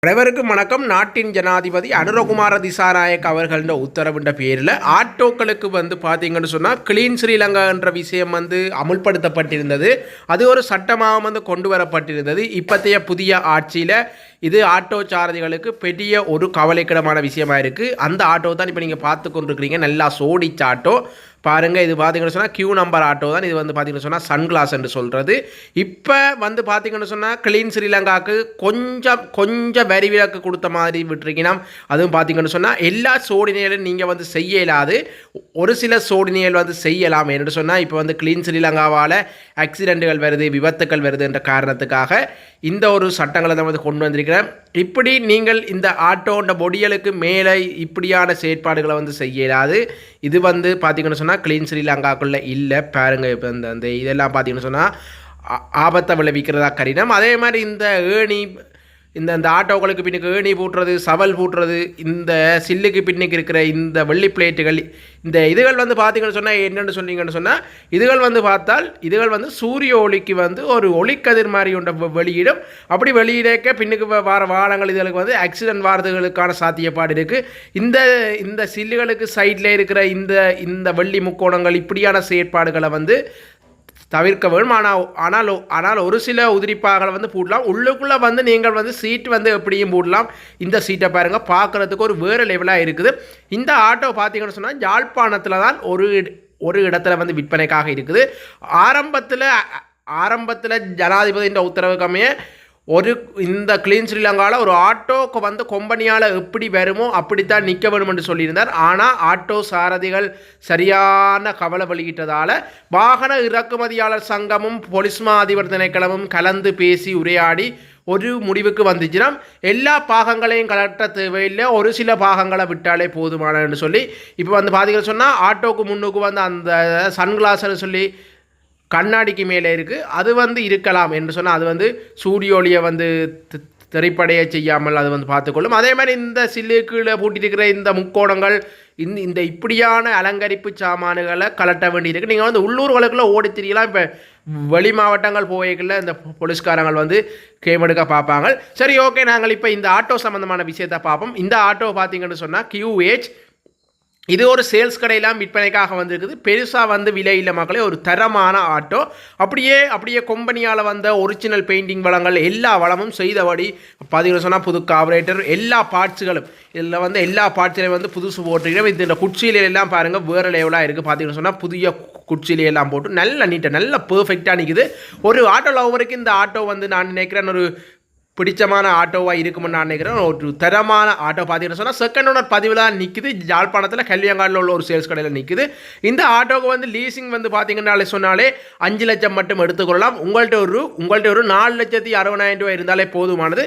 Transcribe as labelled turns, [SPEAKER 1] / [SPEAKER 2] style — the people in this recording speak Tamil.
[SPEAKER 1] அனைவருக்கும் வணக்கம். நாட்டின் ஜனாதிபதி அனுரகுமார திசாநாயக் அவர்கள உத்தரவின்ற பேரில் ஆட்டோக்களுக்கு பார்த்தீங்கன்னு சொன்னால் கிளீன் ஸ்ரீலங்கா என்ற விஷயம் அமுல்படுத்தப்பட்டிருந்தது. அது ஒரு சட்டமாக கொண்டு வரப்பட்டிருந்தது. இப்போதைய புதிய ஆட்சியில் இது ஆட்டோ சாரதிகளுக்கு பெரிய ஒரு கவலைக்கிடமான விஷயமாக இருக்குது. அந்த ஆட்டோ தான் இப்போ நீங்கள் பார்த்து கொண்டிருக்கிறீங்க. நல்லா சோடிச்ச ஆட்டோ பாருங்கள். இது பார்த்தீங்கன்னு சொன்னால் கியூ நம்பர் ஆட்டோ தான். இது பார்த்தீங்கன்னு சொன்னால் சன்கிளாஸ் என்று சொல்கிறது. இப்போ பார்த்தீங்கன்னு சொன்னால் கிளீன் ஸ்ரீலங்காவுக்கு கொஞ்சம் வரி விலக்கு கொடுத்த மாதிரி விட்டுருக்கீங்கன்னா, அதுவும் பார்த்தீங்கன்னு சொன்னால் எல்லா சோடினைகளும் நீங்கள் செய்ய இயலாது. ஒரு சில சோடினைகள் செய்யலாம் என்று சொன்னால் இப்போ கிளீன் ஸ்ரீலங்காவால் ஆக்சிடென்ட்டுகள் வருது, விபத்துக்கள் வருது என்ற காரணத்துக்காக இந்த ஒரு சட்டங்களை தான் கொண்டு வந்திருக்கிறேன். இப்படி நீங்கள் இந்த ஆட்டோன்ற பொடியலுக்கு மேலே இப்படியான செயற்பாடுகளை செய்ய இயலாது. இது பார்த்தீங்கன்னு சொன்னால் கிளீன் ஸ்ரீலங்காக்குள்ளே இல்லை. பாருங்கள், இப்போ இந்த இதெல்லாம் பார்த்தீங்கன்னு சொன்னால் ஆபத்தை விளைவிக்கிறதா கடினம். அதே மாதிரி இந்த ஏணி இந்த ஆட்டோக்களுக்கு பின்னுக்கு ஏணி பூட்டுறது, சவல் பூட்டுறது, இந்த சில்லுக்கு பின்னுக்கு இருக்கிற இந்த வெள்ளி பிளேட்டுகள், இந்த இதுகள் பார்த்தீங்கன்னு சொன்னால் என்னென்னு சொன்னீங்கன்னு சொன்னால் இதுகள் பார்த்தால் இதுகள் சூரிய ஒளிக்கு ஒரு ஒளிக்கதிர் மாதிரி ஒன்று வெளியிடும். அப்படி வெளியிடக்க பின்னுக்கு வர வாகனங்கள் இதுகளுக்கு ஆக்சிடென்ட் வாரதுகளுக்கான சாத்தியப்பாடு இருக்குது. இந்த சில்லுகளுக்கு சைடில் இருக்கிற இந்த வெள்ளி முக்கோணங்கள் இப்படியான செயற்பாடுகளை தவிர்க்க வேண்டும். ஆனால் ஒரு சில உதிரிப்பாகளை போடலாம். உள்ளுக்குள்ளே நீங்கள் சீட் எப்படியும் போடலாம். இந்த சீட்டை பாருங்கள், பார்க்குறதுக்கு ஒரு வேறு லெவலாக இருக்குது. இந்த ஆட்டோ பார்த்தீங்கன்னு சொன்னால் யாழ்ப்பாணத்தில் தான் ஒரு இடத்துல விற்பனைக்காக இருக்குது. ஆரம்பத்தில் ஜனாதிபதியின் உத்தரவுக்கு அமைய இந்த கிளீன் ஸ்ரீலங்காவில் ஒரு ஆட்டோக்கு கொம்பனியால் எப்படி வருமோ அப்படித்தான் நிற்க வேணும் என்று சொல்லியிருந்தார். ஆனால் ஆட்டோ சாரதிகள் சரியான கவலை வெளியிட்டதால் வாகன இறக்குமதியாளர் சங்கமும் போலீஸ் மா அதிபர் திணைக்களமும் கலந்து பேசி உரையாடி ஒரு முடிவுக்கு வந்துச்சுன்னா எல்லா பாகங்களையும் கலட்ட தேவையில்லை, ஒரு சில பாகங்களை விட்டாலே போதுமானன்னு சொல்லி இப்போ பார்த்தீங்கன்னு சொன்னால் ஆட்டோக்கு முன்னுக்கு அந்த சன்கிளாஸ்ன்னு சொல்லி கண்ணாடிக்கு மேலே இருக்குது. அது இருக்கலாம் என்று சொன்னால் அது சூரிய ஒளியை திரைப்படைய செய்யாமல் அது பார்த்துக்கொள்ளும். அதே மாதிரி இந்த சில்லுக்குள்ளே பூட்டியிருக்கிற இந்த முக்கோணங்கள் இந்த இப்படியான அலங்கரிப்பு சாமான்களை கலட்ட வேண்டியிருக்கு. நீங்கள் உள்ளூர்களுக்குள்ளே ஓடி திரியலாம். இப்போ வெளி மாவட்டங்கள் போய்க்குள்ள இந்த போலீஸ்காரங்கள் கேம் பார்ப்பாங்க. சரி, ஓகே, நாங்கள் இப்போ இந்த ஆட்டோ சம்மந்தமான விஷயத்தை பார்ப்போம். இந்த ஆட்டோ பார்த்தீங்கன்னு சொன்னால் QH இது ஒரு சேல்ஸ் கடையெல்லாம் விற்பனைக்காக வந்திருக்குது. பெருசாக விலை இல்லை மக்களே, ஒரு தரமான ஆட்டோ. அப்படியே கம்பெனியால் ஒரிஜினல் பெயிண்டிங் வளங்கள் எல்லா வளமும் செய்தபடி பார்த்தீங்கன்னு சொன்னால் புது கார்பரேட்டர் எல்லா பார்ட்ஸுகளும் இதில் எல்லா பார்ட்ஸ்லையும் புதுசு போட்டுக்கிறோம். இந்த குச்சியிலெல்லாம் பாருங்கள் வேறு லெவலாக இருக்குது. பார்த்தீங்கன்னு சொன்னால் புதிய குச்சிலையெல்லாம் போட்டு நல்ல நீட்டாக நல்ல பெர்ஃபெக்டாக நிற்குது. ஒரு ஆட்டோ லவருக்கு இந்த ஆட்டோ நான் நினைக்கிறேன் ஒரு பிடிச்சமான ஆட்டோவாக இருக்குமென்னு நான் நினைக்கிறேன். ஒரு தரமான ஆட்டோ பார்த்தீங்கன்னு சொன்னால் செகண்ட் ஓனர் பதிவில் தான் நிற்குது. யாழ்ப்பாணத்தில் கல்வியங்காடில் உள்ள ஒரு சேல்ஸ் கடையில் நிற்குது. இந்த ஆட்டோவுக்கு லீசிங் பார்த்தீங்கன்னாலே சொன்னாலே 5 லட்சம் மட்டும் எடுத்துக்கொள்ளலாம். உங்கள்கிட்ட ஒரு 4,60,60,000 ரூபாய் இருந்தாலே போதுமானது.